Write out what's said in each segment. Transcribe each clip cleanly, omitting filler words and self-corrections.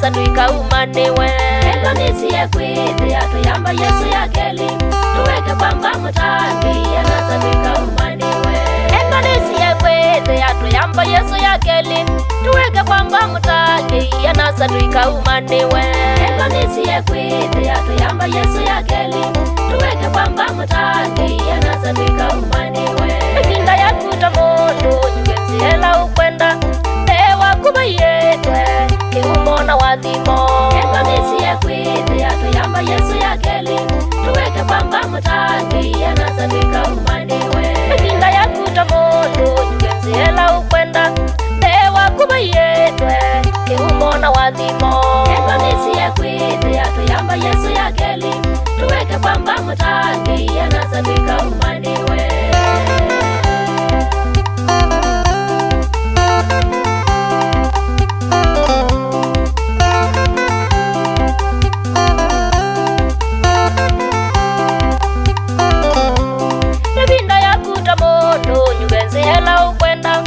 yanasa tuikaumaniwe. Enganisi ya kwithe atuyamba Yesu yakeli tuweke kwamba mutangi yanasa tuikaumaniwe. Enganisi ya kwithe atuyamba Yesu yakeli tuweke kwamba mutangi yanasa tuikaumaniwe. Enganisi ya kwithe atuyamba Yesu yakeli tuweke kwamba mutangi yanasa tuikaumaniwe. Ekinda yakuta mundu nyugenzi hela ukwenda ewa kuba yetwe kiumona wathimo. Enganisi ya kwithe atuyamba Yesu yakeli tuweke kwamba mutangi yanasa tuikaumaniwe. Ekinda yakuta mundu nyugenzi hela ukwenda ewa kuba yetwe kiumona wathimo. Enganisi ya kwithe atuyamba Yesu yakeli tuweke kwamba mutangi yanasa tuikaumaniwe. Ekinda yakuta mundu nyugenzi hela ukwenda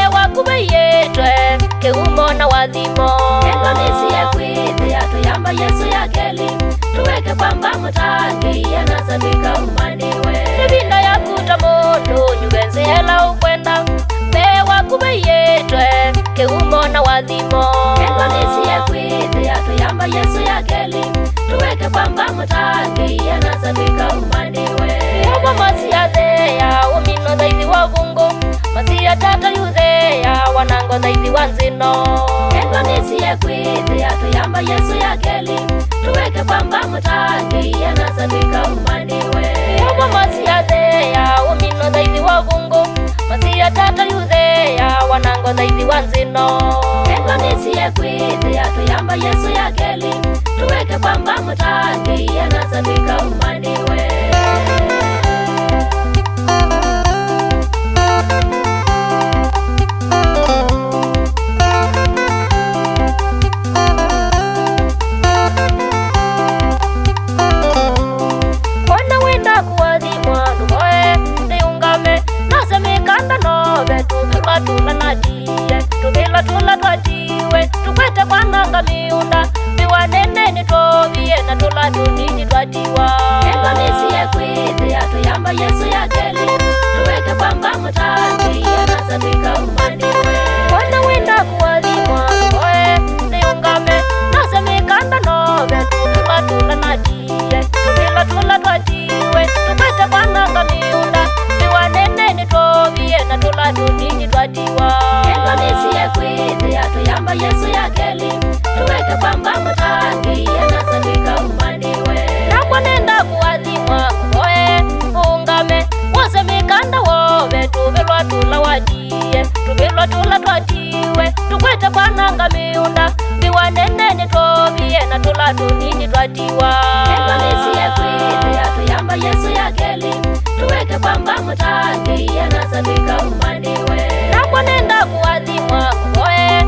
ewa kuba yetwe kiumona wathimo. Enganisi ya kwithe atuyamba Yesu yakeli tuweke kwamba mutangi yanasa tuikaumaniwe. Ekinda yakuta mundu nyugenzi hela ukwenda ewa kuba yetwe kiumona wathimo. Enganisi ya kwithe atuyamba Yesu yakeli tuweke kwamba mutangi yanasa tuikaumaniwe. Oba masiathea umino thaithi wa vungu masia tata yuthea wanango thaithi wa nzino. Enganisi ya kwithe atuyamba Yesu yakeli tuweke kwamba mutangi yanasa tuikaumaniwe. Oba masiathea umino thaithi wa vungu masia tata yuthea wanango thaithi wa nzino. Enganisi ya kwithe atuyamba Yesu yakeli tuweke kwamba mutangi yanasa tuikaumaniwe. Wana wenda kuwathimwa numoe niungame nasemekanda nove tuvilwa tula nadie tuvilwa tula twatiwe tukwete kwananga miunda viwanene nitovie na tula tunini twatiwa. Enganisi ya kwithe atuyamba Yesu yakeli tuweke kwamba mutangi yanasa tuikaumaniwe. Wana wenda kuwathimwa numoe niungame nasemekanda nove tuvilwa tula nadie tuvilwa tula twatiwe tukwete kwananga miunda viwanene nitovie na tula tunini twatiwa. Enganisi ya kwithe atuyamba Yesu yakeli tuweke kwamba mutangi yanasa tuikaumaniwe. Nakwanenda kuwathimwa kuvoe ungame wose mikanda wove tuvilwa tula wadie tuvilwa tula twatiwe tukwete kwananga miunda viwanene nitovie na tula tunini twatiwa. Enganisi ya kwithe atuyamba Yesu yakeli tuweke kwamba mutangi yanasa tuikaumaniwe. Nakwanenda kuwathimwa kuvoe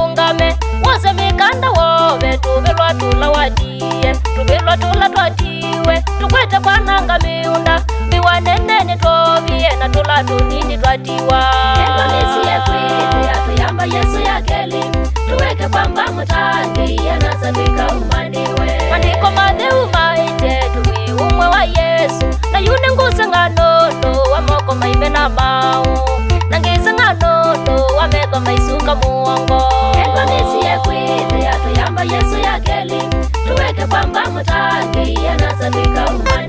ungame wose mikanda wove tuvilwa tula wadie tuvilwa tula twatiwe tukwete kwananga miunda viwanene nitovie na tula tunini twatiwa. Enganisi ya kwithe atuyamba Yesu yakeli tuweke kwamba mutangi yanasa tuikaumaniwe. Mandiko matheu maite tuwi umwe wa Yesu na yune ngusenganono wa moko maive na mau na ngisenganono wa meko maisuka muongo. Enganisi ya kwithe atuyamba Yesu yakeli tuweke kwamba mutangi yanasa tuikaumaniwe.